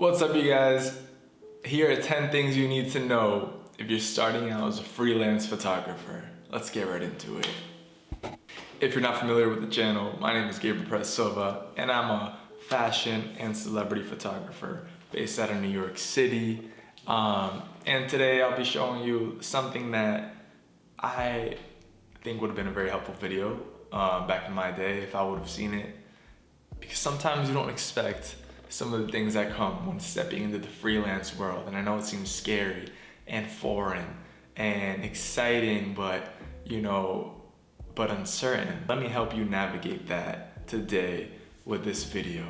What's up, you guys? Here are 10 things you need to know if you're starting out as a freelance photographer. Let's get right into it. If you're not familiar with the channel, my name is Gabriel Perez Silva, and I'm a fashion and celebrity photographer based out of New York City. And today I'll be showing you something that I think would have been a very helpful video back in my day if I would have seen it. Because sometimes you don't expect some of the things that come when stepping into the freelance world. And I know it seems scary and foreign and exciting, but uncertain. Let me help you navigate that today with this video.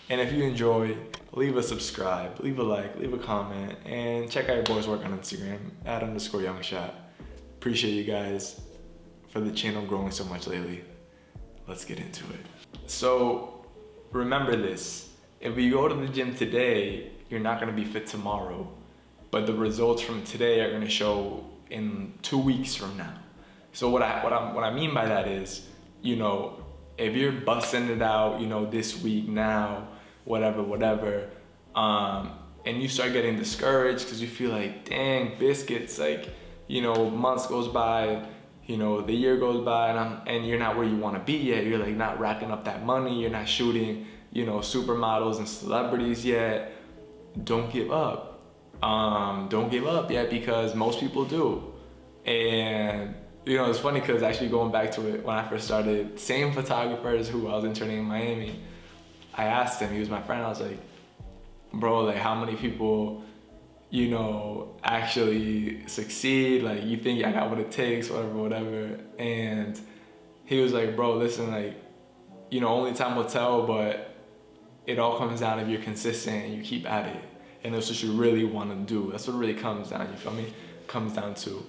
And if you enjoy, leave a subscribe, leave a like, leave a comment, and check out your boy's work on Instagram, @_youngshot. Appreciate you guys for the channel growing so much lately. Let's get into it. So remember this. If you go to the gym today, you're not gonna be fit tomorrow, but the results from today are gonna show in 2 weeks from now. So what I mean by that is, if you're busting it out, this week now, whatever, and you start getting discouraged because you feel like, dang, biscuits, months goes by, the year goes by, and you're not where you want to be yet. You're like not racking up that money. You're not shooting, supermodels and celebrities yet. Don't give up. Don't give up yet, because most people do. And it's funny because actually going back to it, when I first started, same photographers who I was interning in Miami, I asked him, he was my friend, I was like, bro, like how many people actually succeed? Like, you think I got what it takes, whatever. And he was like, bro, listen, only time will tell, but it all comes down if you're consistent and you keep at it. And that's what you really want to do. That's what it really comes down, you feel me? Comes down to.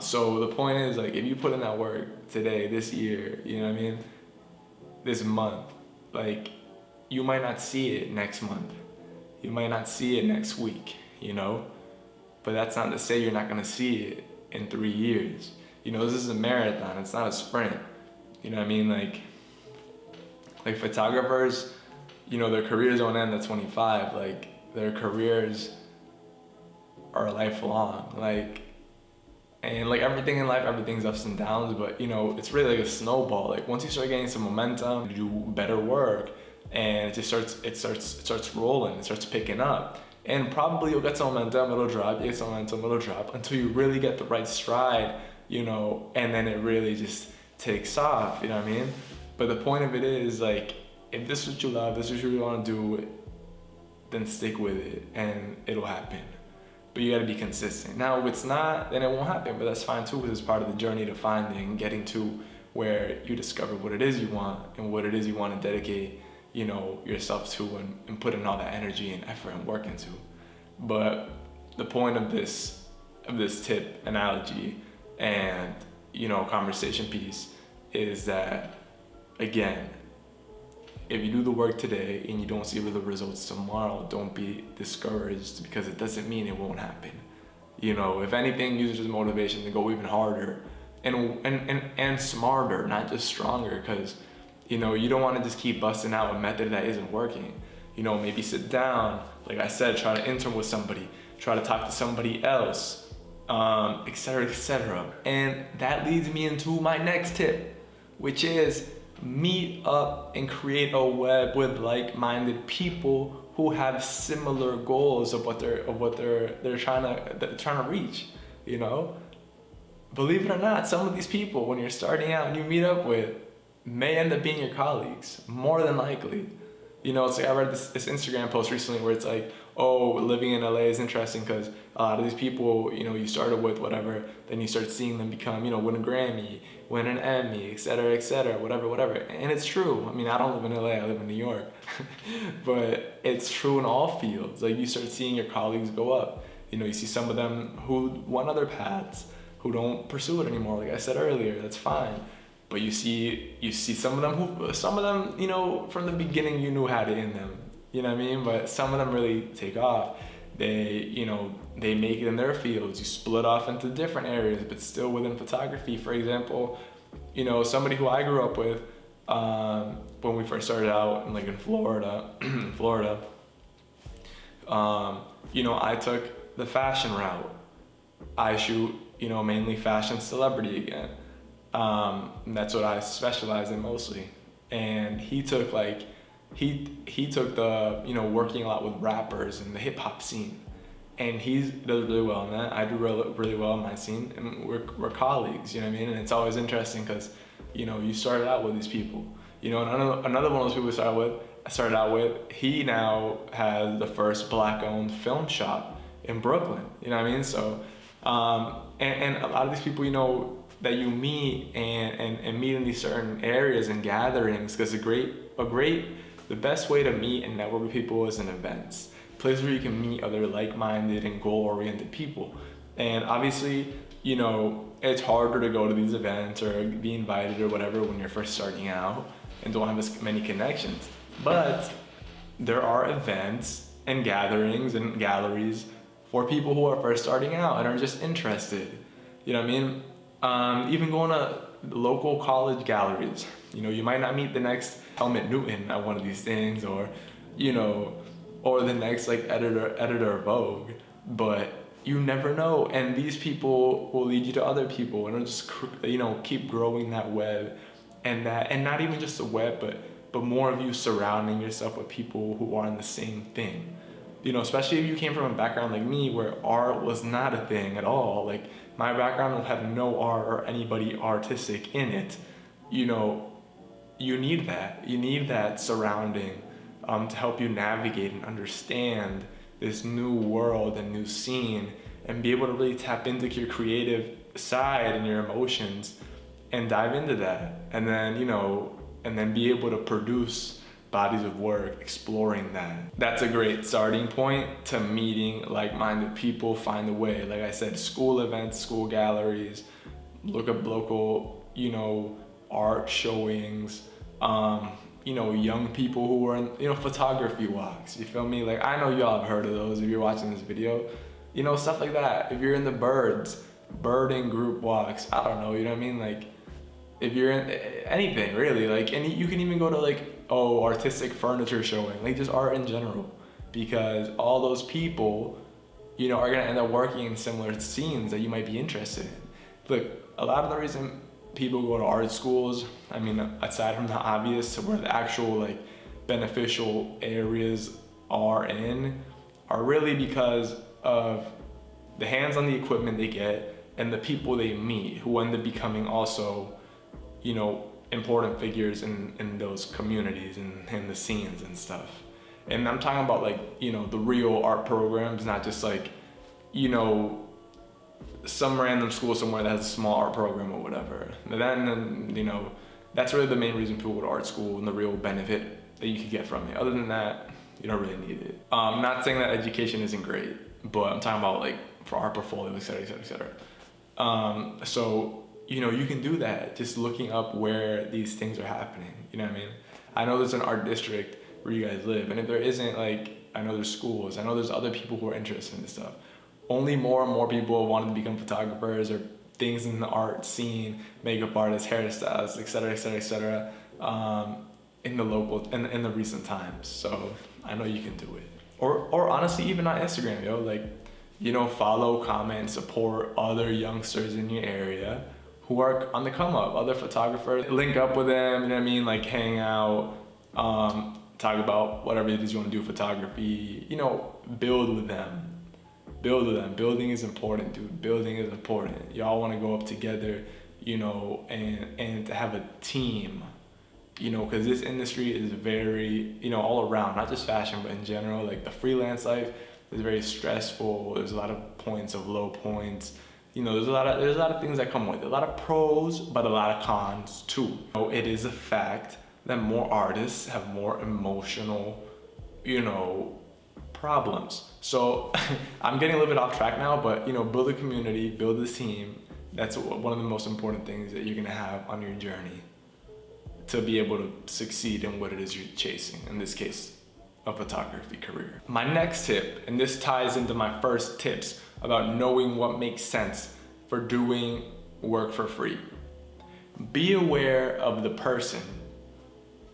So the point is, if you put in that work today, this year, this month, you might not see it next month. You might not see it next week, but that's not to say you're not gonna see it in 3 years. This is a marathon, it's not a sprint. Like photographers, their careers don't end at 25. Their careers are lifelong. And everything in life, everything's ups and downs, but it's really like a snowball. Once you start getting some momentum, you do better work, and it starts rolling, it starts picking up. And probably you'll get some momentum, it'll drop, you get some momentum, it'll drop, until you really get the right stride, and then it really just takes off, But the point of it is, if this is what you love, this is what you really want to do, then stick with it, and it'll happen. But you gotta be consistent. Now, if it's not, then it won't happen, but that's fine too, because it's part of the journey to finding, getting to where you discover what it is you want, and what it is you want to dedicate yourself to, and put in all that energy and effort and work into. But the point of this tip, analogy, and conversation piece is that, again, if you do the work today and you don't see the results tomorrow, don't be discouraged, because it doesn't mean it won't happen. If anything, use it as motivation to go even harder and smarter, not just stronger, because you don't want to just keep busting out a method that isn't working. Maybe sit down, like I said, try to intern with somebody, try to talk to somebody else, etc. And that leads me into my next tip, which is meet up and create a web with like-minded people who have similar goals of what they're trying to reach. Believe it or not, some of these people, when you're starting out and you meet up with, may end up being your colleagues, more than likely. It's I read this Instagram post recently where it's living in LA is interesting because a lot of these people, you started with, whatever, then you start seeing them become, win a Grammy, win an Emmy, etc., whatever. And it's true. I don't live in LA, I live in New York. But it's true in all fields. You start seeing your colleagues go up. You see some of them who won other paths, who don't pursue it anymore, like I said earlier, that's fine. But you see some of them from the beginning you knew had it in them, But some of them really take off. They make it in their fields. You split off into different areas, but still within photography. For example, somebody who I grew up with, when we first started out in Florida, You know, I took the fashion route. I shoot, you know, mainly fashion celebrity again. That's what I specialize in mostly. And he took like, he took the, you know, working a lot with rappers and the hip hop scene. And he does really well in that. I do really well in my scene, and we're colleagues, you know what I mean? And it's always interesting because, you know, you started out with these people. You know, and another one of those people I started out with, he now has the first Black-owned film shop in Brooklyn, you know what I mean? So, and a lot of these people, you know, that you meet and meet in these certain areas and gatherings, because the best way to meet and network with people is in events. Places where you can meet other like-minded and goal-oriented people. And obviously, you know, it's harder to go to these events or be invited or whatever when you're first starting out and don't have as many connections. But there are events and gatherings and galleries for people who are first starting out and are just interested. You know what I mean? Even going to local college galleries. You know, you might not meet the next Helmut Newton at one of these things, or, you know, or the next like editor of Vogue, but you never know. And these people will lead you to other people, and it'll just, you know, keep growing that web, and not even just the web, but more of you surrounding yourself with people who are in the same thing. You know, especially if you came from a background like me where art was not a thing at all. Like my background will have no art or anybody artistic in it. You know, you need that surrounding to help you navigate and understand this new world and new scene, and be able to really tap into your creative side and your emotions and dive into that, and then, you know, and then be able to produce bodies of work exploring that. That's a great starting point to meeting like-minded people. Find a way, like I said, school events, school galleries, look up local, you know, art showings, you know, young people who are in, you know, photography walks, you feel me? Like, I know y'all have heard of those if you're watching this video, you know, stuff like that. If you're in the birding group walks, I don't know, you know what I mean? Like, if you're in anything really, like, and you can even go to like, artistic furniture showing, like just art in general, because all those people, you know, are gonna end up working in similar scenes that you might be interested in. Look, a lot of the reason people go to art schools, I mean, aside from the obvious, where the actual like beneficial areas are really because of the hands-on the equipment they get and the people they meet, who end up becoming also, you know, important figures in those communities and in the scenes and stuff. And I'm talking about like, you know, the real art programs, not just like, you know, some random school somewhere that has a small art program or whatever. Then, you know, that's really the main reason people go to art school and the real benefit that you could get from it. Other than that, you don't really need it. I'm not saying that education isn't great, but I'm talking about like for art portfolio, et cetera, et cetera, et cetera. So, you know, you can do that just looking up where these things are happening. You know what I mean? I know there's an art district where you guys live, and if there isn't, like, I know there's schools, I know there's other people who are interested in this stuff. Only more and more people want to become photographers or things in the art scene, makeup artists, hairstylists, et cetera, et cetera, et cetera, in the recent times. So I know you can do it. Or honestly, even on Instagram, yo, like, you know, follow, comment, support other youngsters in your area who are on the come up, other photographers. Link up with them, you know what I mean? Like hang out, talk about whatever it is you want to do, photography, you know, build with them. Building is important, dude. Building is important. Y'all want to go up together, you know, and to have a team, you know, because this industry is very, you know, all around, not just fashion, but in general, like the freelance life is very stressful. There's a lot of points of low points. You know, there's a lot of things that come with it. A lot of pros, but a lot of cons too. So it is a fact that more artists have more emotional, you know, problems. So I'm getting a little bit off track now, but you know, build a community, build a team. That's one of the most important things that you're gonna have on your journey to be able to succeed in what it is you're chasing. In this case, a photography career. My next tip, and this ties into my first tips about knowing what makes sense for doing work for free. Be aware of the person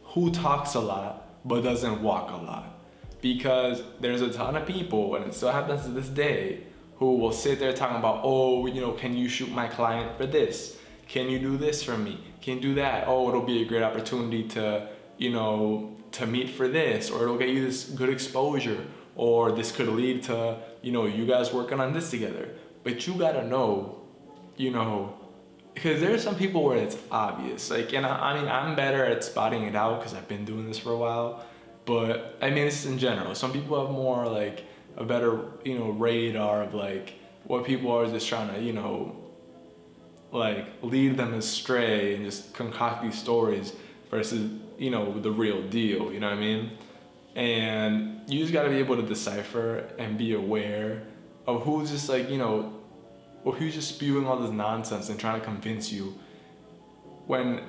who talks a lot but doesn't walk a lot. Because there's a ton of people, and it still happens to this day, who will sit there talking about, oh, you know, can you shoot my client for this? Can you do this for me? Can you do that? Oh, it'll be a great opportunity to, you know, to meet for this, or it'll get you this good exposure, or this could lead to, you know, you guys working on this together. But you gotta know, you know, because there's some people where it's obvious. Like, and I mean, I'm better at spotting it out because I've been doing this for a while. But I mean, it's in general. Some people have more like a better, you know, radar of like what people are just trying to, you know, like lead them astray and just concoct these stories versus, you know, the real deal, you know what I mean? And you just gotta be able to decipher and be aware of who's just like, you know, or who's just spewing all this nonsense and trying to convince you when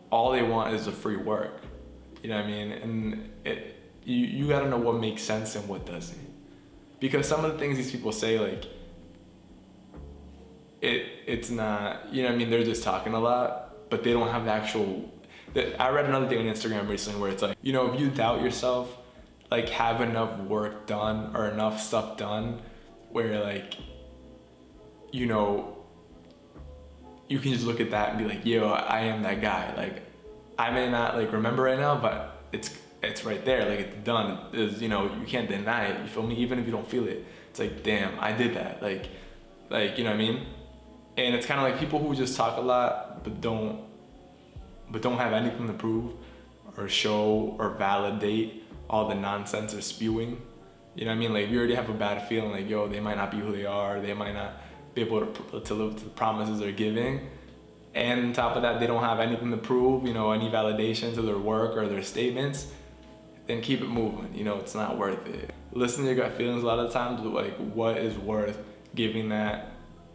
all they want is the free work, you know what I mean? And you gotta know what makes sense and what doesn't. Because some of the things these people say, like, it's not, you know what I mean, they're just talking a lot, but they don't have the actual, I read another thing on Instagram recently where it's like, you know, if you doubt yourself, like have enough work done or enough stuff done where like, you know, you can just look at that and be like, yo, I am that guy. Like, I may not like remember right now, but it's right there, like it's done. It's, you know, you can't deny it, you feel me? Even if you don't feel it, it's like, damn, I did that. Like, you know what I mean? And it's kind of like people who just talk a lot but don't have anything to prove or show or validate all the nonsense they're spewing. You know what I mean? Like, if you already have a bad feeling, like, yo, they might not be who they are, they might not be able to live to the promises they're giving. And on top of that, they don't have anything to prove, you know, any validation to their work or their statements, then keep it moving. You know, it's not worth it. Listen to your gut feelings a lot of the times, like what is worth giving that,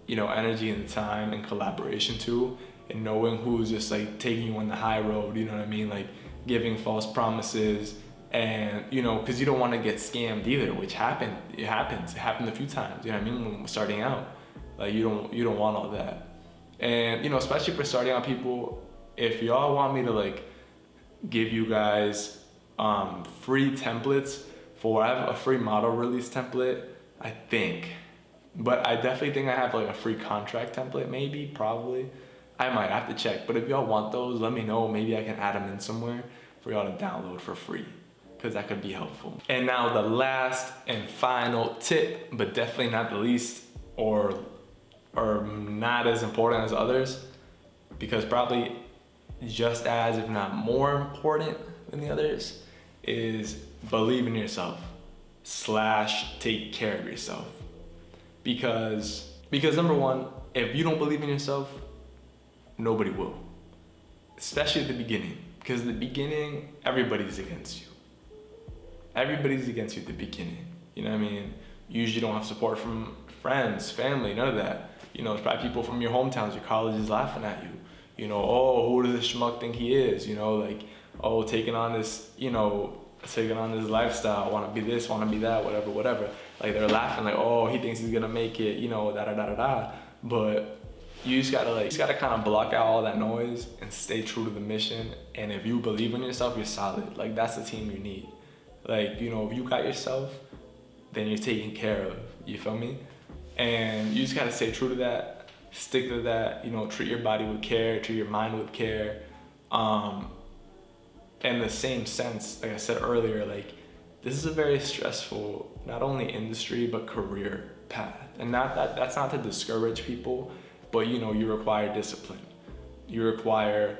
you know, energy and time and collaboration to, and knowing who's just like taking you on the high road, you know what I mean? Like giving false promises, and, you know, because you don't want to get scammed either, which happened. It happened a few times, you know what I mean, when we're starting out. Like, you don't want all that. And, you know, especially for starting out people, if y'all want me to like give you guys free templates I have a free model release template, I think. But I definitely think I have like a free contract template, maybe, probably. I might have to check, but if y'all want those, let me know. Maybe I can add them in somewhere for y'all to download for free, because that could be helpful. And now the last and final tip, but definitely not the least, or not as important as others, because probably just as, if not more important than the others, is believe in yourself / take care of yourself. Because number one, if you don't believe in yourself, nobody will. Especially at the beginning. Because at the beginning, everybody's against you. Everybody's against you at the beginning. You know what I mean? You usually don't have support from friends, family, none of that. You know, it's probably people from your hometowns, your colleges laughing at you. You know, oh, who does this schmuck think he is? You know, like, oh, taking on this lifestyle, want to be this, want to be that, whatever. Like, they're laughing like, oh, he thinks he's gonna make it, you know, da. But you just gotta kind of block out all that noise and stay true to the mission. And if you believe in yourself, you're solid. Like, that's the team you need. Like, you know, if you got yourself, then you're taken care of. You feel me? And you just gotta stay true to that, stick to that, you know, treat your body with care, treat your mind with care. In the same sense, like I said earlier, like, this is a very stressful, not only industry, but career path. And that's not to discourage people, but, you know, you require discipline. You require,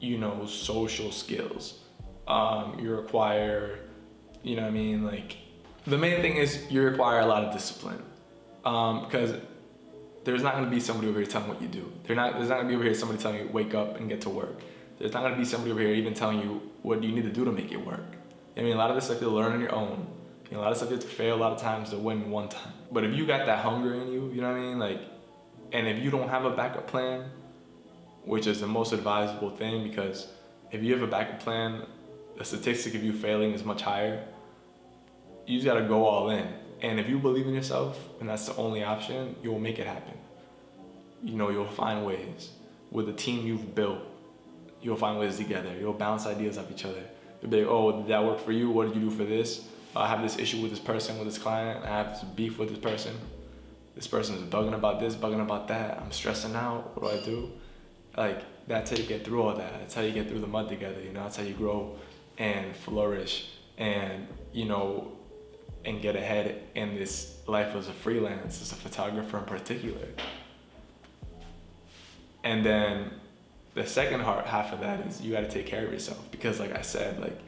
you know, social skills. You require, you know what I mean? Like, the main thing is you require a lot of discipline. Because there's not gonna be somebody over here telling what you do. There's not gonna be over here somebody telling you wake up and get to work. There's not gonna be somebody over here even telling you what you need to do to make it work. I mean, a lot of this stuff you'll learn on your own. You know, a lot of stuff you have to fail a lot of times to win one time. But if you got that hunger in you, you know what I mean? Like, and if you don't have a backup plan, which is the most advisable thing, because if you have a backup plan, the statistic of you failing is much higher. You just gotta go all in. And if you believe in yourself, and that's the only option, you'll make it happen. You know, you'll find ways. With the team you've built, you'll find ways together. You'll bounce ideas off each other. You'll be like, oh, did that work for you? What did you do for this? I have this issue with this person, with this client, I have this beef with this person is bugging about this, bugging about that, I'm stressing out, what do I do? Like, that's how you get through all that. That's how you get through the mud together, you know? That's how you grow and flourish and, you know, and get ahead in this life as a freelance, as a photographer in particular. And then the second half of that is you gotta take care of yourself, because like I said, like,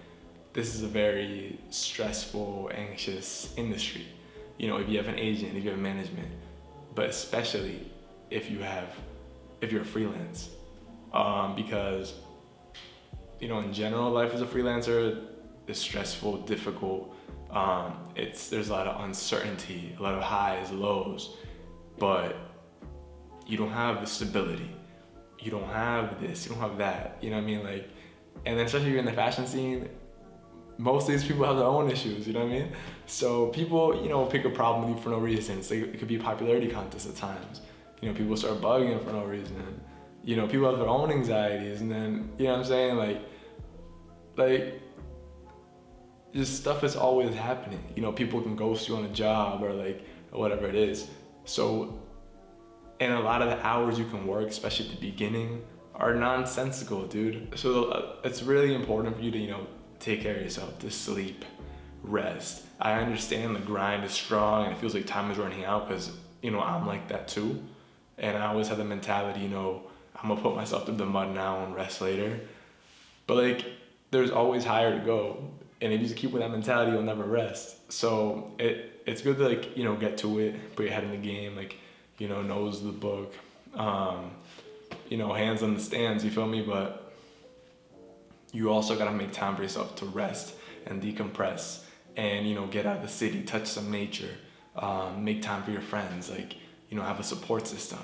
this is a very stressful, anxious industry. You know, if you have an agent, if you have management, but especially if you're a freelance. Because, you know, in general, life as a freelancer is stressful, difficult. There's a lot of uncertainty, a lot of highs, lows, but you don't have the stability. You don't have this, you don't have that, you know what I mean? Like, and then especially if you're in the fashion scene, most of these people have their own issues, you know what I mean? So people, you know, pick a problem with you for no reason. It's like, it could be a popularity contest at times. You know, people start bugging for no reason. You know, people have their own anxieties, and then, you know what I'm saying? Like, just stuff is always happening. You know, people can ghost you on a job or like, or whatever it is. So, and a lot of the hours you can work, especially at the beginning, are nonsensical, dude. So it's really important for you to, you know, take care of yourself, to sleep, rest. I understand the grind is strong and it feels like time is running out, because, you know, I'm like that too. And I always have the mentality, you know, I'm gonna put myself through the mud now and rest later. But like, there's always higher to go. And if you just keep with that mentality, you'll never rest. So it's good to, like, you know, get to it, put your head in the game, like, you know, nose the book, you know, hands on the stands, you feel me? But you also gotta make time for yourself to rest and decompress and, you know, get out of the city, touch some nature, make time for your friends, like, you know, have a support system,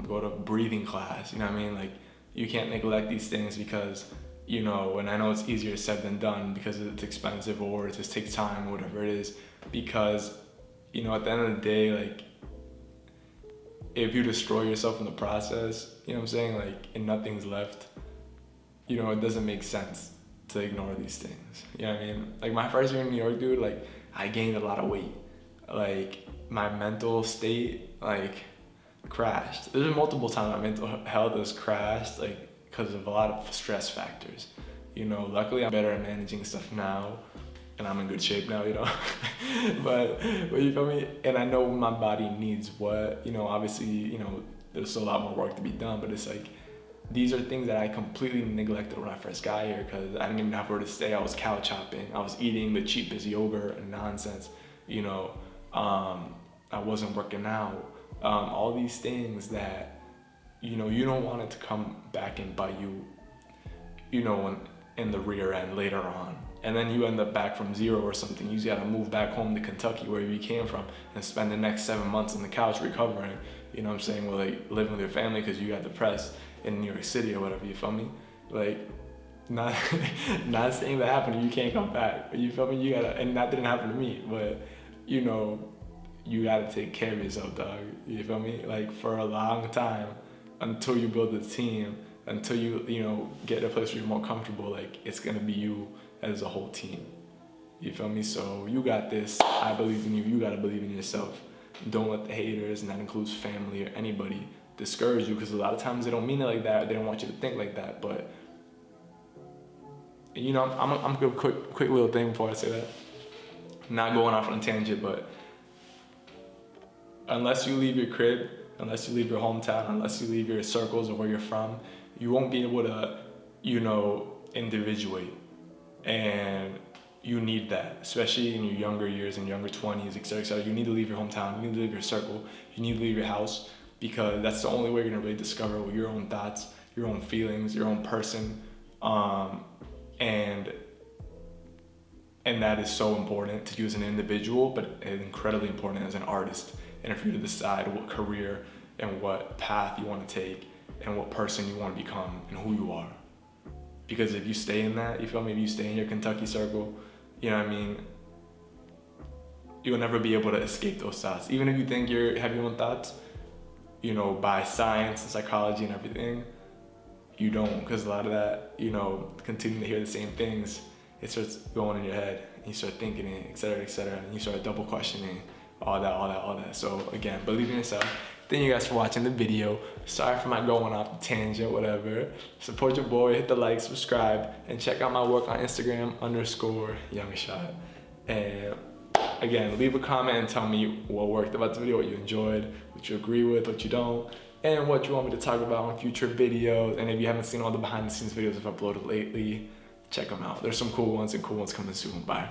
go to breathing class, you know what I mean? Like, you can't neglect these things because, you know, and I know it's easier said than done because it's expensive or it just takes time or whatever it is, because, you know, at the end of the day, like, if you destroy yourself in the process, you know what I'm saying, like, and nothing's left, you know, it doesn't make sense to ignore these things, you know what I mean? Like, my first year in New York, dude, like, I gained a lot of weight. Like, my mental state, like, crashed. There's been multiple times my mental health has crashed, like, because of a lot of stress factors. You know, luckily I'm better at managing stuff now, and I'm in good shape now, you know. but you feel me? And I know my body needs what, you know, obviously, you know, there's still a lot more work to be done, but it's like, these are things that I completely neglected when I first got here, because I didn't even have where to stay. I was couch hopping. I was eating the cheapest yogurt and nonsense, you know. I wasn't working out. All these things that, you know, you don't want it to come back and bite you, you know, in the rear end later on. And then you end up back from zero or something. You just gotta move back home to Kentucky, where you came from, and spend the next 7 months on the couch recovering, you know what I'm saying, well, like, living with your family because you got depressed in New York City or whatever, you feel me? Like, not saying that happened to you, you can't come back, you feel me? You gotta, and that didn't happen to me, but, you know, you gotta take care of yourself, dog, you feel me? Like, for a long time, until you build a team, until you know, get a place where you're more comfortable, like, it's gonna be you as a whole team, you feel me? So you got this, I believe in you, you gotta believe in yourself. Don't let the haters, and that includes family or anybody, discourage you, because a lot of times they don't mean it like that, they don't want you to think like that. But, you know, I'm gonna give a quick little thing before I say that. Not going off on a tangent, but unless you leave your crib, unless you leave your hometown, unless you leave your circles or where you're from, you won't be able to, you know, individuate. And you need that, especially in your younger years, in younger 20s, et cetera, et cetera. You need to leave your hometown, you need to leave your circle, you need to leave your house, because that's the only way you're gonna really discover your own thoughts, your own feelings, your own person. And that is so important to you as an individual, but incredibly important as an artist. And for you to decide what career and what path you want to take and what person you want to become and who you are. Because if you stay in that, you feel me? If you stay in your Kentucky circle, you know what I mean? You'll never be able to escape those thoughts. Even if you think you have your own thoughts, you know, by science and psychology and everything, you don't, because a lot of that, you know, continuing to hear the same things, it starts going in your head, and you start thinking it, etc., and you start double questioning all that. So again, believe in yourself. Thank you guys for watching the video. Sorry for my going off the tangent, whatever. Support your boy, hit the like, subscribe, and check out my work on Instagram _YoungShot. And again, leave a comment and tell me what worked about the video, what you enjoyed, what you agree with, what you don't, and what you want me to talk about on future videos. And if you haven't seen all the behind the scenes videos I've uploaded lately, check them out. There's some cool ones and cool ones coming soon. Bye.